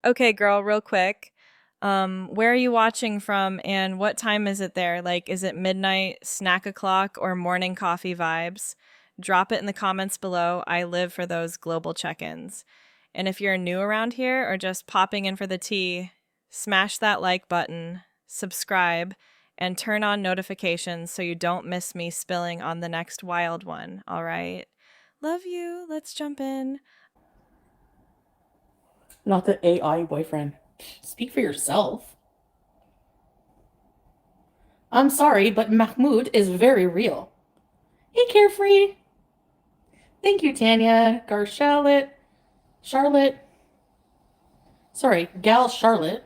Okay, girl, real quick. Where are you watching from and what time is it there? Like, is it midnight, snack o'clock, or morning coffee vibes? Drop it in the comments below. I live for those global check ins. And if you're new around here or just popping in for the tea, smash that like button, subscribe, and turn on notifications so you don't miss me spilling on the next wild one, all right? Love you. Let's jump in. Not the AI boyfriend. Speak for yourself. I'm sorry, but Mahmoud is very real. Hey, Carefree. Thank you, Tanya. Charlotte. Charlotte. Sorry, Gal Charlotte.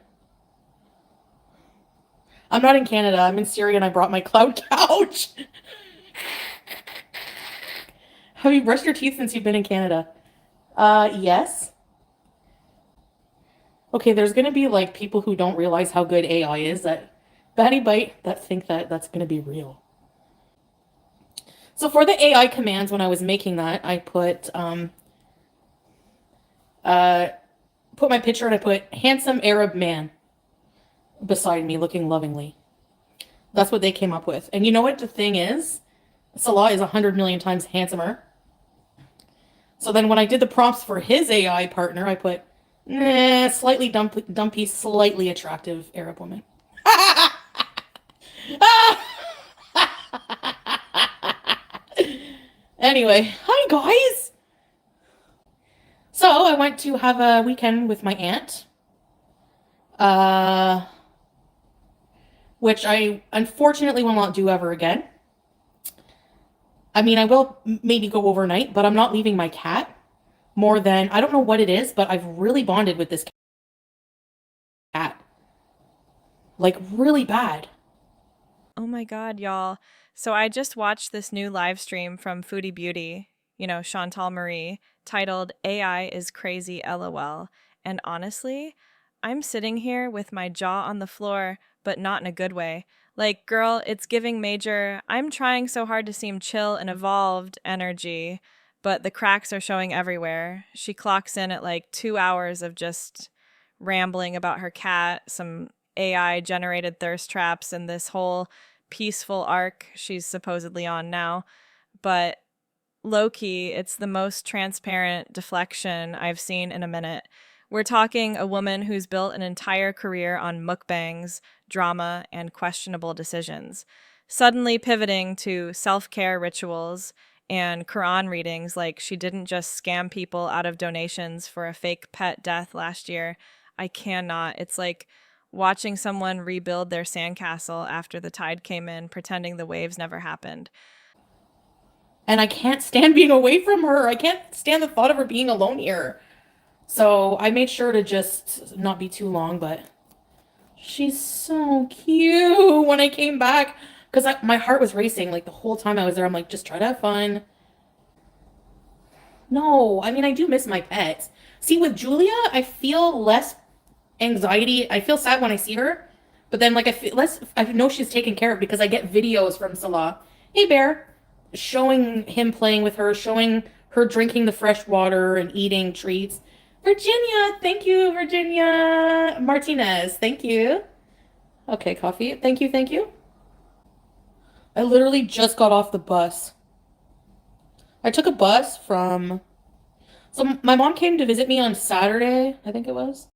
I'm not in Canada. I'm in Syria and I brought my cloud couch. Have you brushed your teeth since you've been in Canada? Yes. Okay, there's gonna be like people who don't realize how good AI is that Batty Bite that think that that's gonna be real. So for the AI commands, when I was making that, I uh put my picture and I put handsome Arab man beside me looking lovingly. That's what they came up with. And you know what the thing is? Salah is 100 million times handsomer. So then when I did the prompts for his AI partner, I put slightly dumpy, slightly attractive Arab woman. Anyway, hi guys. So I went to have a weekend with my aunt. Uh, which I unfortunately will not do ever again. I mean, I will maybe go overnight, but I'm not leaving my cat more than, I don't know what it is, but I've really bonded with this cat. Like, really bad. Oh my God, y'all. So I just watched this new live stream from Foodie Beauty, Chantal Marie, titled AI is Crazy LOL. And honestly, I'm sitting here with my jaw on the floor, but not in a good way. Like, girl, it's giving major, I'm trying so hard to seem chill and evolved energy, but the cracks are showing everywhere. She clocks in at like 2 hours of just rambling about her cat, some AI generated thirst traps, and this whole peaceful arc she's supposedly on now. But low key, it's the most transparent deflection I've seen in a minute. We're talking a woman who's built an entire career on mukbangs, drama, and questionable decisions, suddenly pivoting to self care rituals and Quran readings like she didn't just scam people out of donations for a fake pet death last year. I cannot. It's like watching someone rebuild their sandcastle after the tide came in, pretending the waves never happened. And I can't stand being away from her. I can't stand the thought of her being alone here. So I made sure to just not be too long, but she's so cute when I came back. Because my heart was racing like the whole time I was there. I'm like, just try to have fun. No, I mean, I do miss my pets. See, with Julia, I feel less anxiety. I feel sad when I see her, but then like I feel less. I know she's taken care of because I get videos from Salah. Hey, Bear, showing him playing with her, showing her drinking the fresh water and eating treats. Virginia, thank you, Virginia Martinez, thank you. Okay, coffee, thank you, thank you. I literally just got off the bus. I took a bus from. So my mom came to visit me on Saturday, I think it was.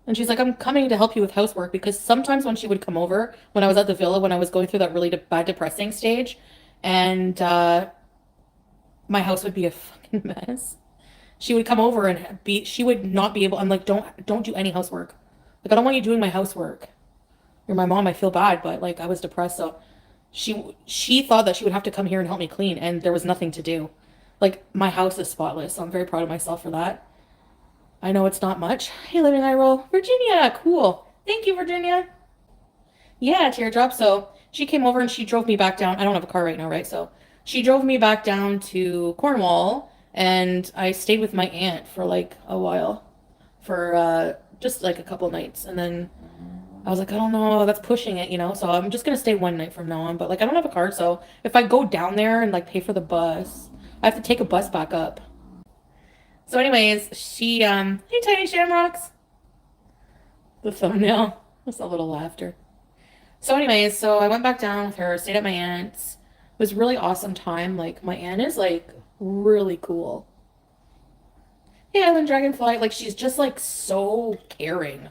And she's like, I'm coming to help you with housework because sometimes when she would come over, when I was at the villa, when I was going through that really bad depressing stage, and my house would be a fucking mess. She would come over and she would not be able. I'm like, don't do any housework. Like, I don't want you doing my housework. You're my mom. I feel bad, but like, I was depressed, so she thought that she would have to come here and help me clean, and there was nothing to do. Like, my house is spotless, so I'm very proud of myself for that. I know it's not much. Hey, Living I Roll. Virginia, cool. Thank you, Virginia. Yeah, teardrop. So she came over and she drove me back down. I don't have a car right now, right? So she drove me back down to Cornwall and I stayed with my aunt for like a while, for just like a couple nights. And then I was like, I don't know, that's pushing it, you know? So I'm just gonna stay one night from now on. But like, I don't have a car. So if I go down there and like pay for the bus, I have to take a bus back up. So anyways, hey Tiny Shamrocks, the thumbnail. Just a little laughter. So anyways, so I went back down with her, stayed at my aunt's. It was really awesome time. Like my aunt is like really cool. Hey Island Dragonfly, like she's just like so caring.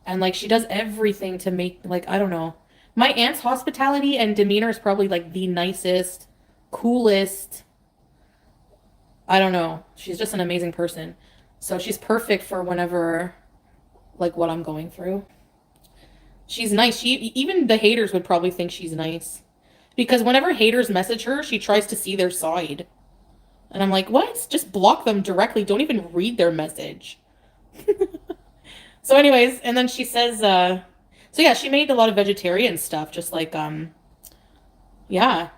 And like she does everything to make like I don't know. My aunt's hospitality and demeanor is probably like the nicest, coolest. I don't know. She's just an amazing person. So she's perfect for whenever like what I'm going through. She's nice. She even the haters would probably think she's nice. Because whenever haters message her, she tries to see their side. And I'm like, "What? Just block them directly. Don't even read their message." So anyways, and then she says so yeah, she made a lot of vegetarian stuff just like yeah.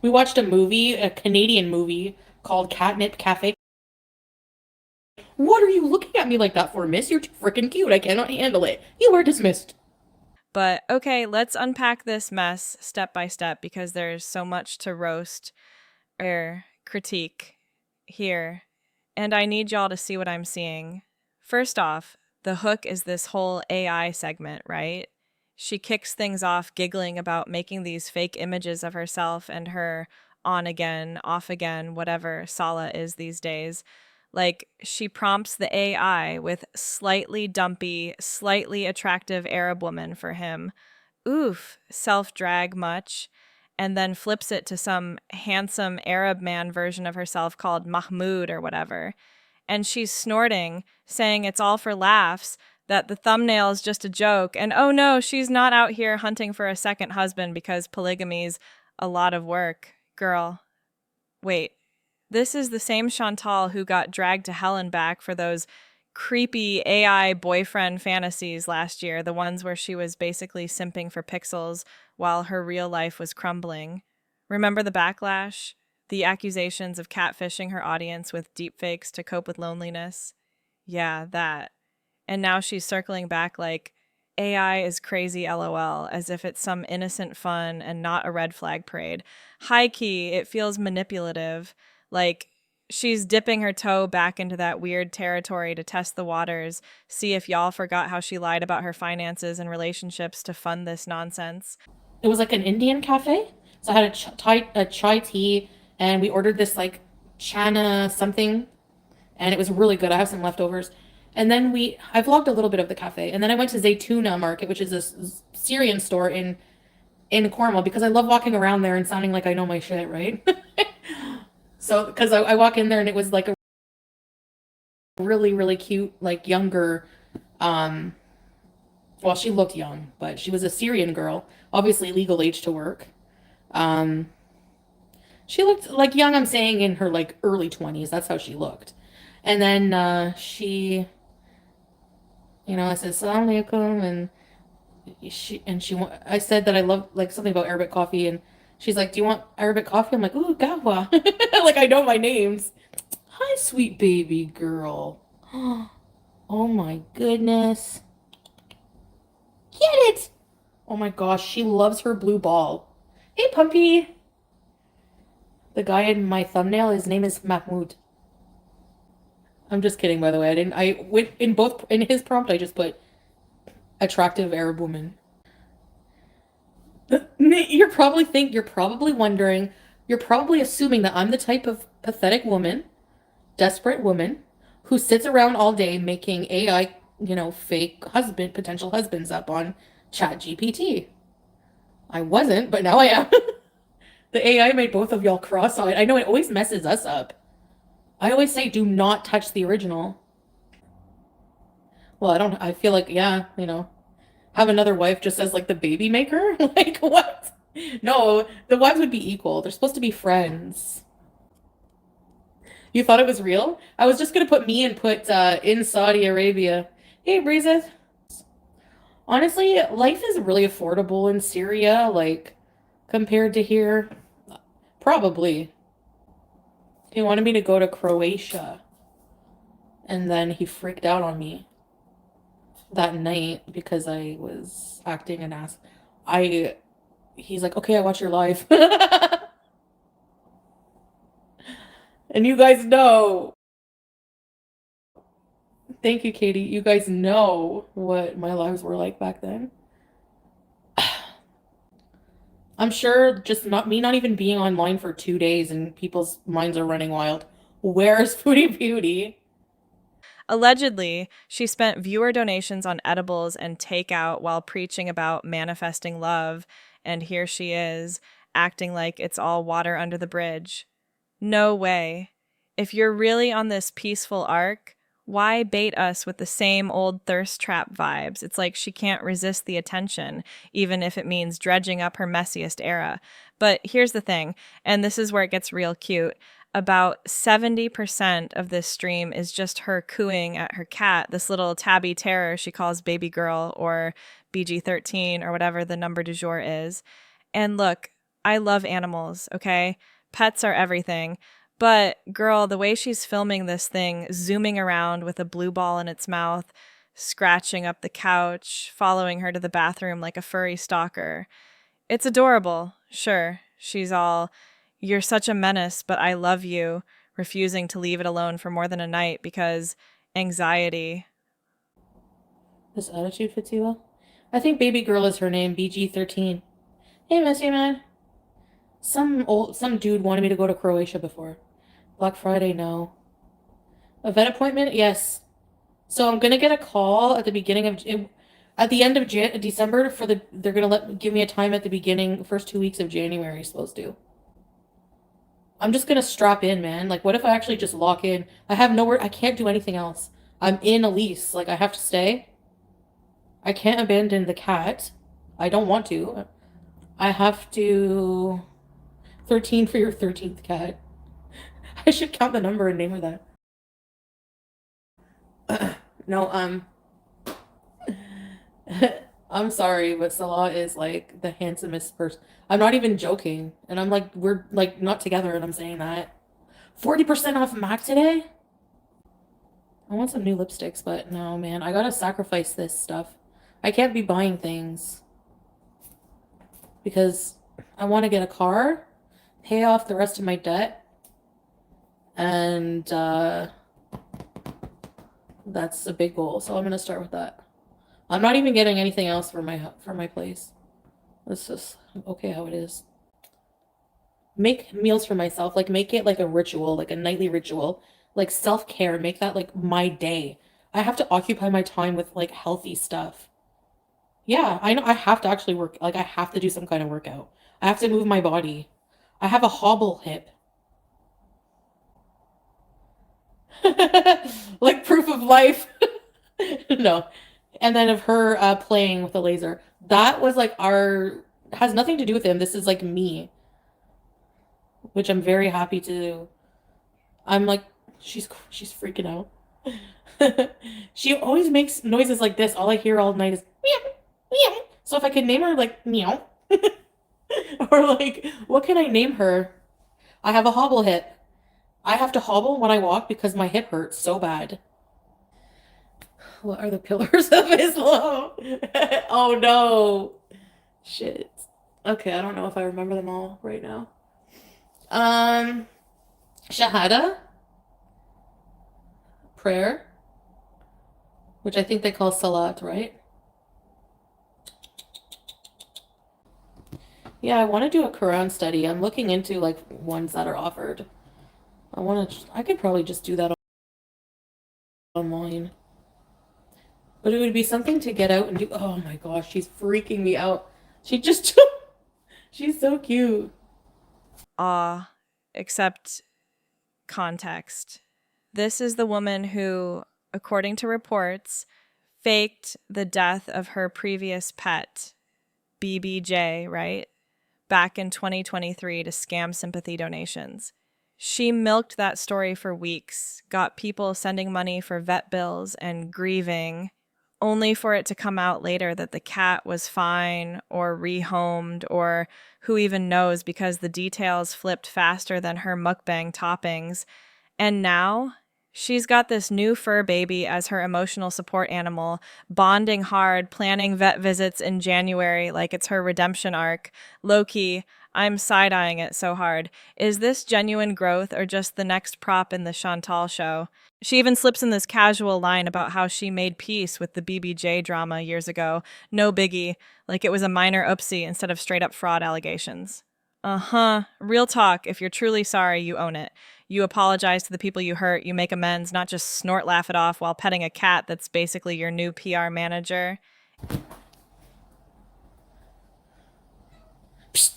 We watched a movie, a Canadian movie called Catnip Cafe. What are you looking at me like that for, miss? You're too freaking cute. I cannot handle it. You are dismissed. But okay, let's unpack this mess step by step because there's so much to roast or critique here. And I need y'all to see what I'm seeing. First off, the hook is this whole AI segment, right? She kicks things off giggling about making these fake images of herself and her on again, off again, whatever Sala is these days. Like, she prompts the AI with slightly dumpy, slightly attractive Arab woman for him. Oof, self drag much. And then flips it to some handsome Arab man version of herself called Mahmoud or whatever. And she's snorting, saying it's all for laughs, that the thumbnail is just a joke. And oh no, she's not out here hunting for a second husband because polygamy's a lot of work. Girl, wait, this is the same Chantal who got dragged to hell and back for those creepy AI boyfriend fantasies last year, the ones where she was basically simping for pixels while her real life was crumbling. Remember the backlash? The accusations of catfishing her audience with deepfakes to cope with loneliness? Yeah, that. And now she's circling back like, AI is crazy, lol, as if it's some innocent fun and not a red flag parade. High key, it feels manipulative. Like she's dipping her toe back into that weird territory to test the waters, see if y'all forgot how she lied about her finances and relationships to fund this nonsense. It was like an Indian cafe. So I had a chai tea and we ordered this like chana something and it was really good. I have some leftovers. And then I vlogged a little bit of the cafe. And then I went to Zaytuna Market, which is a Syrian store in Cornwall because I love walking around there and sounding like I know my shit, right? So, because I walk in there and it was like a really, really cute, like younger, um, well, she looked young, but she was a Syrian girl, obviously legal age to work. Um, she looked like young, I'm saying in her like early 20s. That's how she looked. And then I said, Salam alaikum, and I said that I love like something about Arabic coffee, and she's like, "Do you want Arabic coffee?" I'm like, "Ooh, gawa." Like I know my names. Hi, sweet baby girl. Oh my goodness. Get it! Oh my gosh, she loves her blue ball. Hey, puppy. The guy in my thumbnail, his name is Mahmoud. I'm just kidding, by the way. I went in his prompt, I just put attractive Arab woman. You're probably wondering, you're probably assuming that I'm the type of pathetic woman, desperate woman, who sits around all day making AI, fake potential husbands up on Chat GPT. I wasn't, but now I am. The AI made both of y'all cross-eyed. I know it always messes us up. I always say, do not touch the original. Well, I feel like, yeah, have another wife just as like the baby maker? Like what? No, the wives would be equal. They're supposed to be friends. You thought it was real? I was just gonna put me and put in Saudi Arabia. Hey, Breezes. Honestly, life is really affordable in Syria, like compared to here. Probably. He wanted me to go to Croatia, and then he freaked out on me that night because I was acting an ass. I He's like, okay, I watch your live. And you guys know. Thank you, Katie. You guys know what my lives were like back then. I'm sure just not even being online for 2 days and people's minds are running wild. Where's Foodie Beauty? Allegedly, she spent viewer donations on edibles and takeout while preaching about manifesting love, and here she is, acting like it's all water under the bridge. No way. If you're really on this peaceful arc, why bait us with the same old thirst trap vibes? It's like she can't resist the attention, even if it means dredging up her messiest era. But here's the thing, and this is where it gets real cute. About 70% of this stream is just her cooing at her cat, this little tabby terror she calls baby girl or BG13 or whatever the number du jour is. And look, I love animals, okay? Pets are everything. But girl, the way she's filming this thing, zooming around with a blue ball in its mouth, scratching up the couch, following her to the bathroom like a furry stalker. It's adorable, sure. She's all, "You're such a menace, but I love you," refusing to leave it alone for more than a night because anxiety. This attitude fits you well. I think baby girl is her name, BG13. Hey, Missy man. Some dude wanted me to go to Croatia before. Black Friday, no. A vet appointment, yes. So I'm gonna get a call at the beginning of at the end of December for they're gonna give me a time at the beginning first 2 weeks of January. Supposed to. I'm just gonna strap in, man. Like, what if I actually just lock in? I have nowhere. I can't do anything else. I'm in a lease. Like, I have to stay. I can't abandon the cat. I don't want to. I have to. 13 for your 13th cat. I should count the number and name her that. No, I'm sorry, but Salah is like the handsomest person. I'm not even joking. And I'm like, we're like not together and I'm saying that. 40% off MAC today? I want some new lipsticks, but no, man. I gotta sacrifice this stuff. I can't be buying things because I want to get a car, pay off the rest of my debt, and that's a big goal. So I'm gonna start with that. I'm not even getting anything else for my place. It's just okay how it is. Make meals for myself, like make it like a ritual, like a nightly ritual, like self-care, make that like my day. I have to occupy my time with like healthy stuff. Yeah, I know I have to actually work, like I have to do some kind of workout. I have to move my body. I have a hobble hip. Like proof of life. No. And then of her playing with the laser. That was like our has nothing to do with him. This is like me, which I'm very happy to do. I'm like she's freaking out. She always makes noises like this. All I hear all night is meow, meow. So if I could name her like meow, or like what can I name her? I have a hobble hip. I have to hobble when I walk because my hip hurts so bad. What are the pillars of Islam? Oh no. Shit. Okay, I don't know if I remember them all right now. Um, Shahada, prayer, which I think they call salat, right? Yeah, I want to do a Quran study. I'm looking into like ones that are offered. I could probably just do that online. But it would be something to get out and do. Oh my gosh, she's freaking me out. She just, she's so cute. Ah, except context. This is the woman who, according to reports, faked the death of her previous pet, BBJ, right? Back in 2023 to scam sympathy donations. She milked that story for weeks, got people sending money for vet bills and grieving, only for it to come out later that the cat was fine or rehomed or who even knows because the details flipped faster than her mukbang toppings. And now she's got this new fur baby as her emotional support animal, bonding hard, planning vet visits in January like it's her redemption arc. Low key, I'm side-eyeing it so hard. Is this genuine growth or just the next prop in the Chantal show? She even slips in this casual line about how she made peace with the BBJ drama years ago. No biggie, like it was a minor oopsie instead of straight up fraud allegations. Uh-huh. Real talk, if you're truly sorry, you own it. You apologize to the people you hurt, you make amends, not just snort laugh it off while petting a cat that's basically your new PR manager. Psst.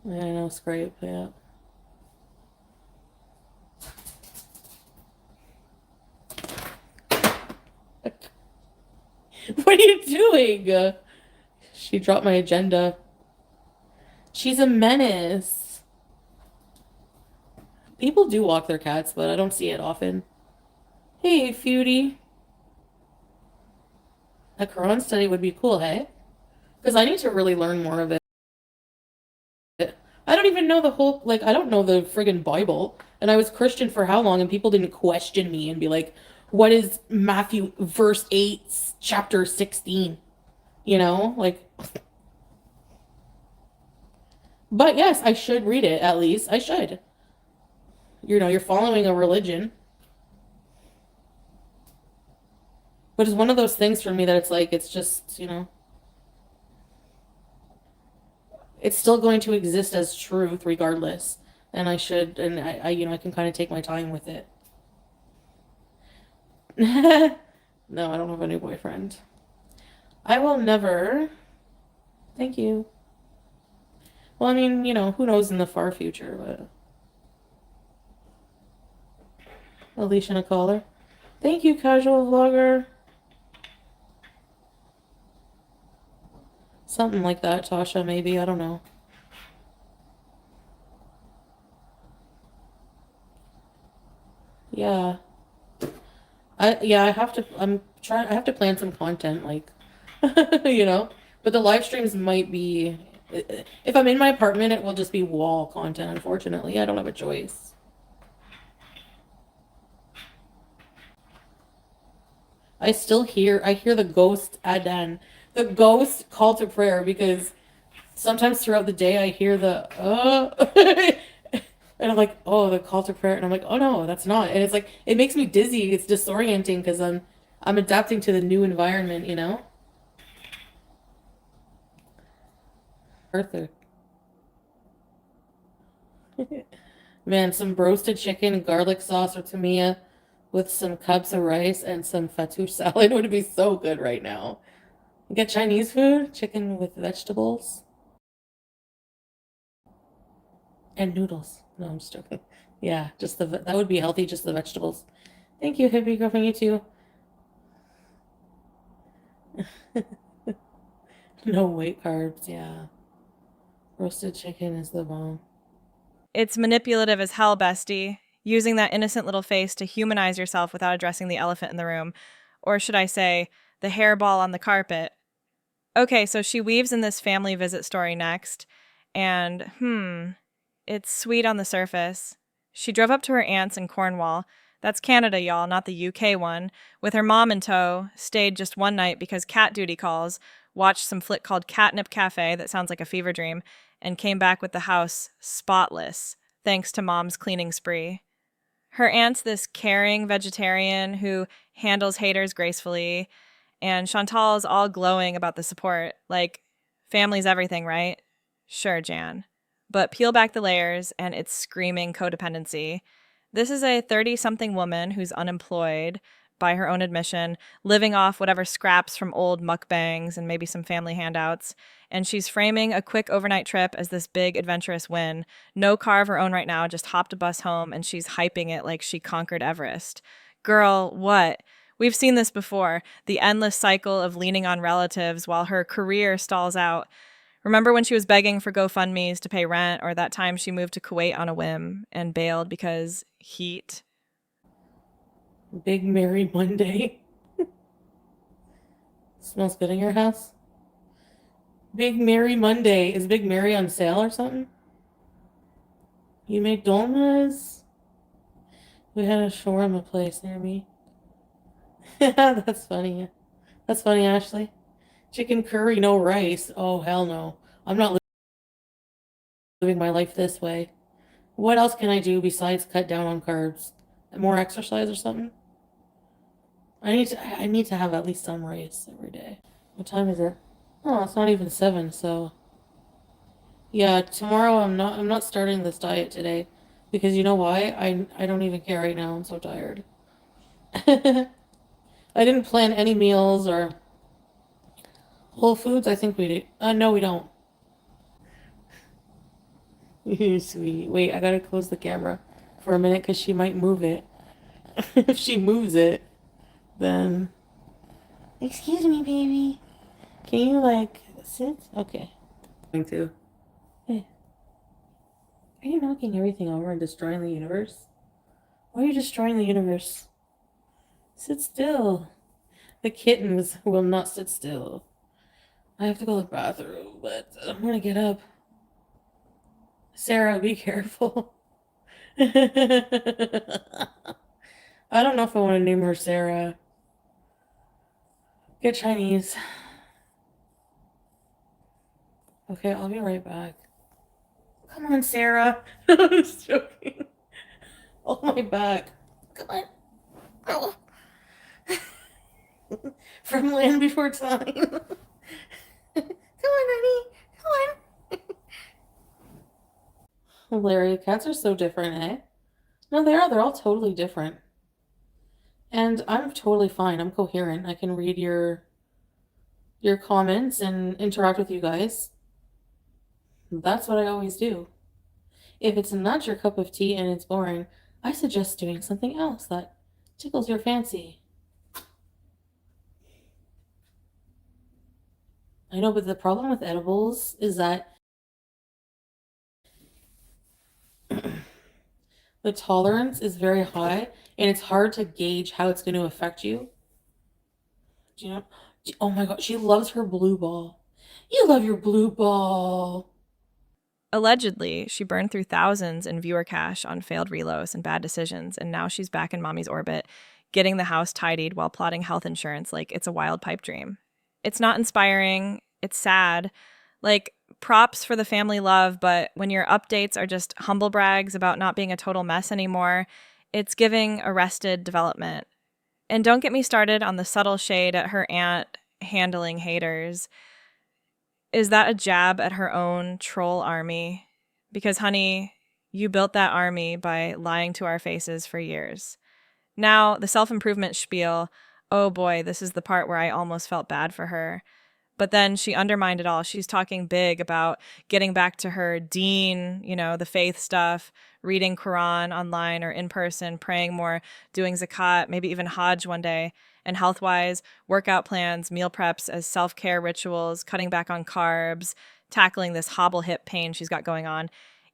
I know, scrape, yeah. What are you doing? She dropped my agenda. She's a menace. People do walk their cats, but I don't see it often. Hey, Foodie. A Quran study would be cool, hey? Because I need to really learn more of it. I don't even know the whole, like, I don't know the friggin' Bible. And I was Christian for how long, and people didn't question me and be like, what is Matthew verse 8, chapter 16? You know? Like, but yes, I should read it, at least. I should. You know, you're following a religion. But it's one of those things for me that it's like, it's just, you know, it's still going to exist as truth regardless. And I should, and you know, I can kind of take my time with it. No, I don't have a new boyfriend. I will never. Thank you. Well, I mean, you know, who knows in the far future, but Alicia and a caller. Thank you, casual vlogger. Something like that, Tasha, maybe. I don't know. Yeah. I have to, I have to plan some content, like, you know? But the live streams might be, if I'm in my apartment, it will just be wall content, unfortunately. I don't have a choice. I hear the ghost Adan, the ghost call to prayer because sometimes throughout the day I hear the, and I'm like, oh, the call to prayer. And I'm like, oh no, that's not. And it's like, it makes me dizzy. It's disorienting because I'm adapting to the new environment, you know? Arthur. Man, some roasted chicken, garlic sauce or tomia with some cups of rice and some fattoush salad would be so good right now. Get Chinese food, chicken with vegetables, and noodles. No, I'm just joking. Yeah, just that would be healthy, just the vegetables. Thank you, hippie girlfriend, you too. No white carbs, yeah. Roasted chicken is the bomb. It's manipulative as hell, bestie. Using that innocent little face to humanize yourself without addressing the elephant in the room. Or should I say, the hairball on the carpet. Okay, so she weaves in this family visit story next. And, it's sweet on the surface. She drove up to her aunt's in Cornwall. That's Canada, y'all, not the UK one. With her mom in tow, stayed just one night because cat duty calls, watched some flick called Catnip Cafe that sounds like a fever dream, and came back with the house spotless, thanks to mom's cleaning spree. Her aunt's this caring vegetarian who handles haters gracefully, and Chantal's all glowing about the support. Like, family's everything, right? Sure, Jan. But peel back the layers, and it's screaming codependency. This is a 30-something woman who's unemployed, by her own admission, living off whatever scraps from old mukbangs and maybe some family handouts. And she's framing a quick overnight trip as this big adventurous win. No car of her own right now, just hopped a bus home, and she's hyping it like she conquered Everest. Girl, what? We've seen this before, the endless cycle of leaning on relatives while her career stalls out. Remember when she was begging for GoFundMes to pay rent, or that time she moved to Kuwait on a whim and bailed because heat? Big Mary Monday. Smells good in your house? Big Mary Monday. Is Big Mary on sale or something? You make dolmas? We had a shawarma place near me. Yeah, that's funny. That's funny, Ashley. Chicken curry, no rice. Oh, hell no. I'm not living my life this way. What else can I do besides cut down on carbs? More exercise or something? I need to have at least some rice every day. What time is it? Oh, it's not even 7, so yeah, tomorrow I'm not starting this diet today because you know why? I don't even care right now. I'm so tired. I didn't plan any meals or Whole Foods. I think we do. No, we don't. Sweet. Wait, I gotta close the camera for a minute because she might move it. If she moves it, then excuse me, baby. Can you like sit? Okay. Going to. Hey, are you knocking everything over and destroying the universe? Why are you destroying the universe? Sit still. The kittens will not sit still. I have to go to the bathroom, but I'm gonna get up. Sarah, be careful. I don't know if I want to name her Sarah. Get Chinese. Okay, I'll be right back. Come on, Sarah. I'm just joking. Oh, my back. Come on. Oh. From Land Before Time. Come on, honey. Come on. Larry, cats are so different, eh? No, they are. They're all totally different. And I'm totally fine. I'm coherent. I can read your comments and interact with you guys. That's what I always do. If it's not your cup of tea and it's boring, I suggest doing something else that tickles your fancy. I know, but the problem with edibles is that the tolerance is very high and it's hard to gauge how it's going to affect you. Do you know? Oh my god, she loves her blue ball. You love your blue ball. Allegedly, she burned through thousands in viewer cash on failed relos and bad decisions, and now she's back in mommy's orbit, getting the house tidied while plotting health insurance like it's a wild pipe dream. It's not inspiring, it's sad. Like, props for the family love, but when your updates are just humble brags about not being a total mess anymore, it's giving arrested development. And don't get me started on the subtle shade at her aunt handling haters. Is that a jab at her own troll army? Because, honey, you built that army by lying to our faces for years. Now, the self improvement spiel, oh boy, this is the part where I almost felt bad for her. But then she undermined it all. She's talking big about getting back to her deen, the faith stuff, reading Quran online or in person, praying more, doing zakat, maybe even Hajj one day. And health wise, workout plans, meal preps as self care rituals, cutting back on carbs, tackling this hobble hip pain she's got going on.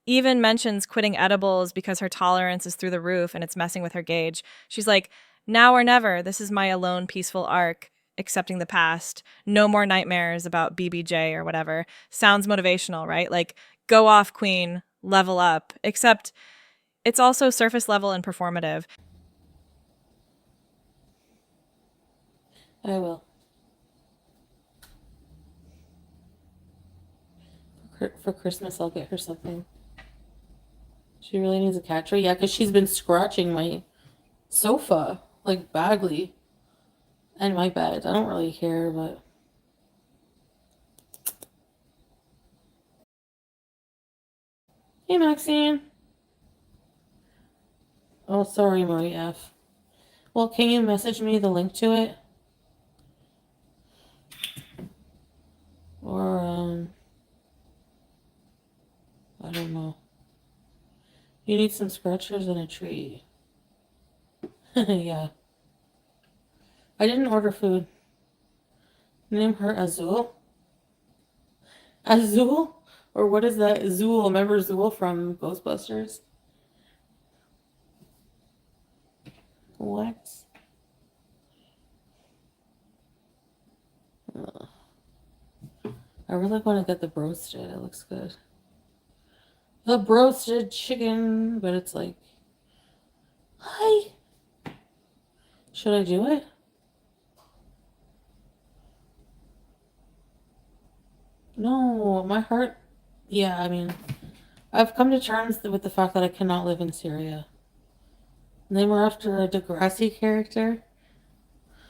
Even mentions quitting edibles because her tolerance is through the roof and it's messing with her gauge. She's like, now or never, this is my alone peaceful arc, accepting the past. No more nightmares about BBJ or whatever. Sounds motivational, right? Like, go off, queen, level up. Except it's also surface level and performative. I will. For Christmas, I'll get her something. She really needs a cat tree. Yeah, because she's been scratching my sofa, like badly, and my bed. I don't really care, but. Hey, Maxine. Oh, sorry, Marie F. Well, can you message me the link to it? Or, I don't know. You need some scratchers and a tree. Yeah. I didn't order food. Name her Azul? Azul? Or what is that? Zool. Remember Zool from Ghostbusters? What? Ugh. I really want to get the broasted. It looks good. The broasted chicken, but it's like, hi. Should I do it? No, my heart. Yeah, I mean, I've come to terms with the fact that I cannot live in Syria. And they were after a Degrassi character.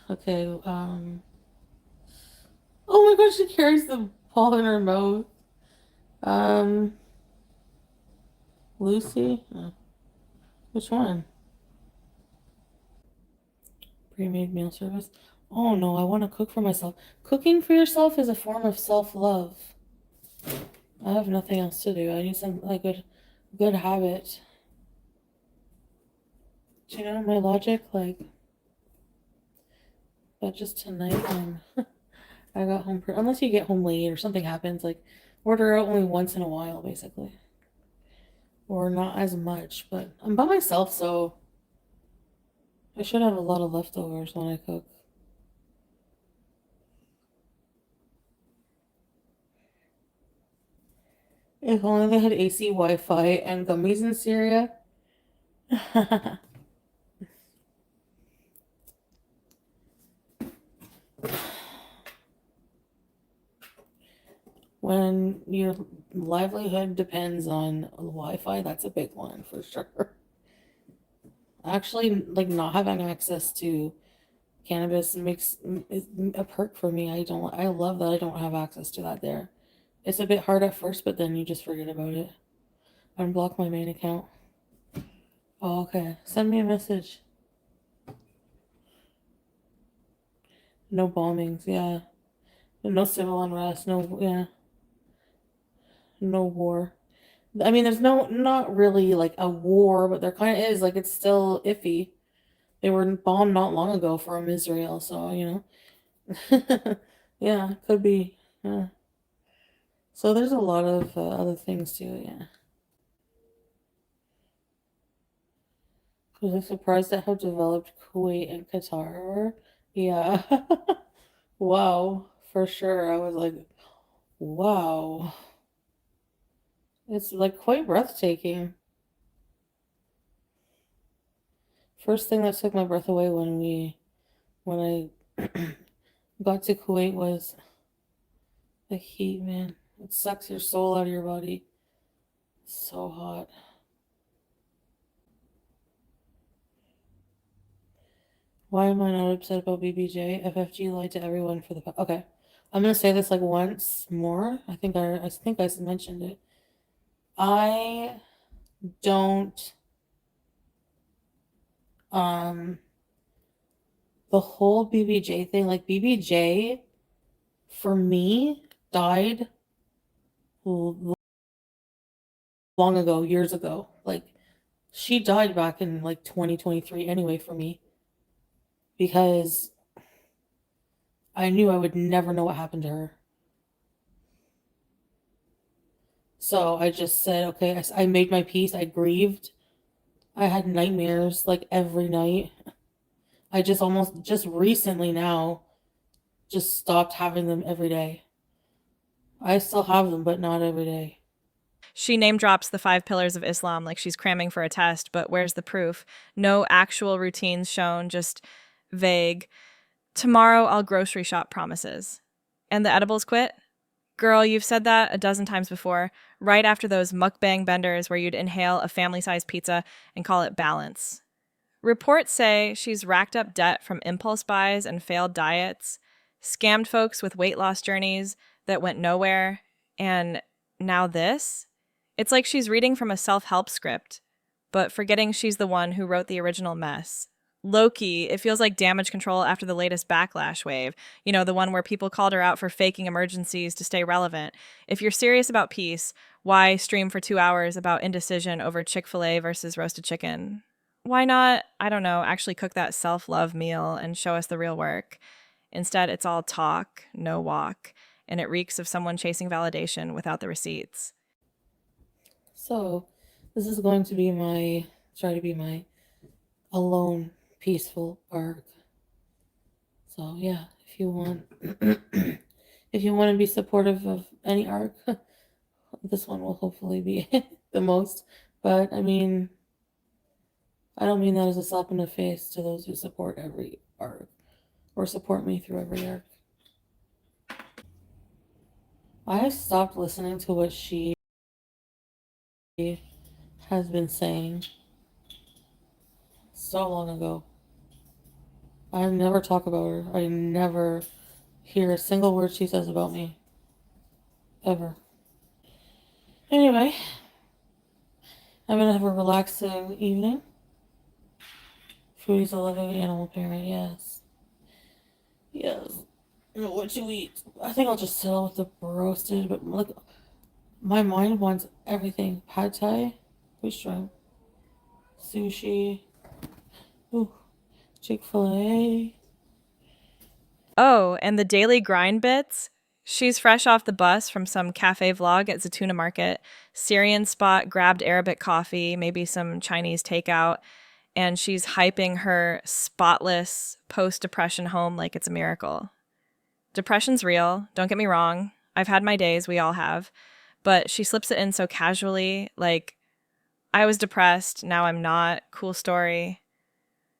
Okay, oh my gosh, she carries the ball in her mouth. Um, Lucy? Which one? Pre-made meal service? Oh no, I want to cook for myself. Cooking for yourself is a form of self-love. I have nothing else to do. I need some like good habit. Do you know my logic? Like, but just tonight when I got home, unless you get home late or something happens, like order out only once in a while, basically, or not as much. But I'm by myself, so I should have a lot of leftovers when I cook. If only they had AC Wi-Fi and gummies in Syria. When your livelihood depends on Wi-Fi, that's a big one for sure. Actually, like not having access to cannabis makes is a perk for me. I love that I don't have access to that there. It's a bit hard at first, but then you just forget about it. Unblock my main account. Oh, okay. Send me a message. No bombings, yeah. No civil unrest, no, yeah. No war. I mean, there's not really like a war, but there kind of is. Like, it's still iffy. They were bombed not long ago from Israel, so, yeah, could be. Yeah. So there's a lot of other things too, yeah. Was I surprised at how developed Kuwait and Qatar were? Yeah. Wow, for sure. I was like, wow. It's like quite breathtaking. First thing that took my breath away when I got to Kuwait was the heat, man. It sucks your soul out of your body. It's so hot. Why am I not upset about BBJ? FFG lied to everyone for the okay. I'm gonna say this like once more. I think I mentioned it. I don't um the whole BBJ thing, like BBJ for me died long ago, years ago. Like she died back in like 2023 anyway for me because I knew I would never know what happened to her. So I just said, okay, I made my peace. I grieved. I had nightmares like every night. I just recently now just stopped having them every day. I still have them, but not every day. She name drops the 5 pillars of Islam like she's cramming for a test, but where's the proof? No actual routines shown, just vague. Tomorrow I'll grocery shop promises. And the edibles quit? Girl, you've said that a dozen times before, right after those mukbang benders where you'd inhale a family sized pizza and call it balance. Reports say she's racked up debt from impulse buys and failed diets, scammed folks with weight loss journeys that went nowhere, and now this? It's like she's reading from a self help script, but forgetting she's the one who wrote the original mess. Loki, it feels like damage control after the latest backlash wave. You know, the one where people called her out for faking emergencies to stay relevant. If you're serious about peace, why stream for 2 hours about indecision over Chick-fil-A versus roasted chicken? Why not, I don't know, actually cook that self love meal and show us the real work? Instead, it's all talk, no walk, and it reeks of someone chasing validation without the receipts. So this is going to be try to be my alone peaceful arc. So yeah, if you want if you want to be supportive of any arc, this one will hopefully be the most. But I mean, I don't mean that as a slap in the face to those who support every arc or support me through every arc. I stopped listening to what she has been saying so long ago. I never talk about her. I never hear a single word she says about me. Ever. Anyway, I'm gonna have a relaxing evening. Foodie's a living animal parent, yes. Yes. What you eat? I think I'll just settle with the roasted, but like my mind wants everything. Pad Thai, fish shrimp, sushi, ooh, Chick-fil-A. Oh, and the daily grind bits? She's fresh off the bus from some cafe vlog at Zaytuna Market. Syrian spot, grabbed Arabic coffee, maybe some Chinese takeout, and she's hyping her spotless post depression home like it's a miracle. Depression's real, don't get me wrong. I've had my days, we all have. But she slips it in so casually, like, I was depressed, now I'm not. Cool story.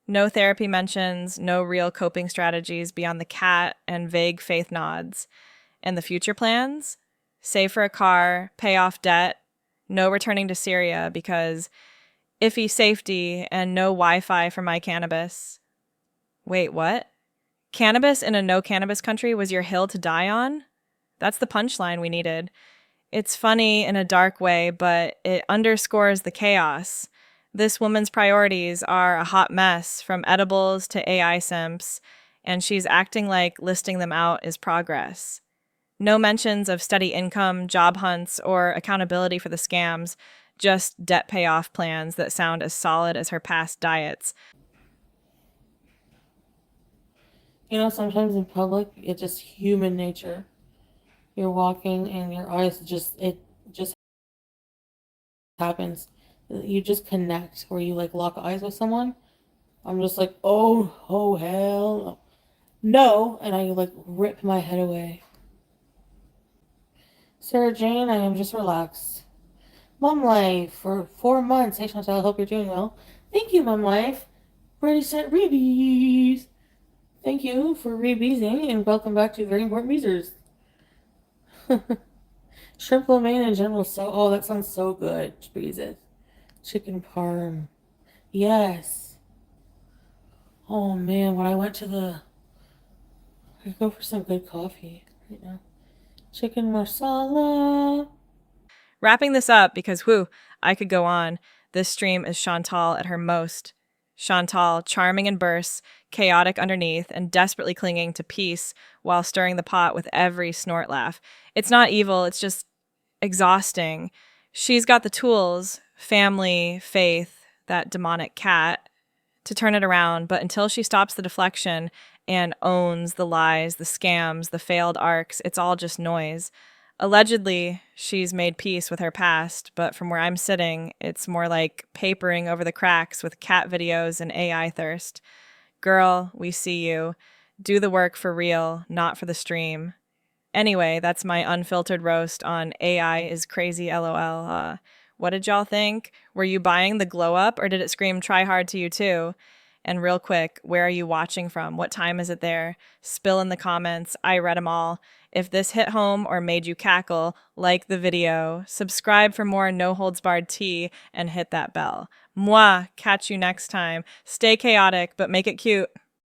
No therapy mentions, no real coping strategies beyond the cat and vague faith nods. And the future plans? Save for a car, pay off debt, no returning to Syria because iffy safety and no Wi Fi for my cannabis. Wait, what? Cannabis in a no cannabis country was your hill to die on? That's the punchline we needed. It's funny in a dark way, but it underscores the chaos. This woman's priorities are a hot mess, from edibles to AI simps, and she's acting like listing them out is progress. No mentions of steady income, job hunts, or accountability for the scams, just debt payoff plans that sound as solid as her past diets. You know, sometimes in public, it's just human nature. You're walking and your eyes it just happens. You just connect where you like lock eyes with someone. I'm just like, oh, hell no. And I like rip my head away. Sarah Jane, I am just relaxed. Mom life for 4 months. Hey Chantal, I hope you're doing well. Thank you, Mom life. Ready, set, rebees. Thank you for rebeezing and welcome back to Very Important Beezers. Shrimp lo mein in general, oh, that sounds so good. Jesus. Chicken parm. Yes. Oh man, when I went to I go for some good coffee right now. Chicken masala. Wrapping this up because, whew, I could go on. This stream is Chantal at her most. Chantal, charming in bursts, chaotic underneath, and desperately clinging to peace while stirring the pot with every snort laugh. It's not evil, it's just exhausting. She's got the tools, family, faith, that demonic cat, to turn it around, but until she stops the deflection and owns the lies, the scams, the failed arcs, it's all just noise. Allegedly, she's made peace with her past, but from where I'm sitting, it's more like papering over the cracks with cat videos and AI thirst. Girl, we see you. Do the work for real, not for the stream. Anyway, that's my unfiltered roast on AI is crazy, lol. What did y'all think? Were you buying the glow up or did it scream try hard to you too? And real quick, where are you watching from? What time is it there? Spill in the comments. I read them all. If this hit home or made you cackle, like the video, subscribe for more no holds barred tea, and hit that bell. Mwah! Catch you next time. Stay chaotic, but make it cute.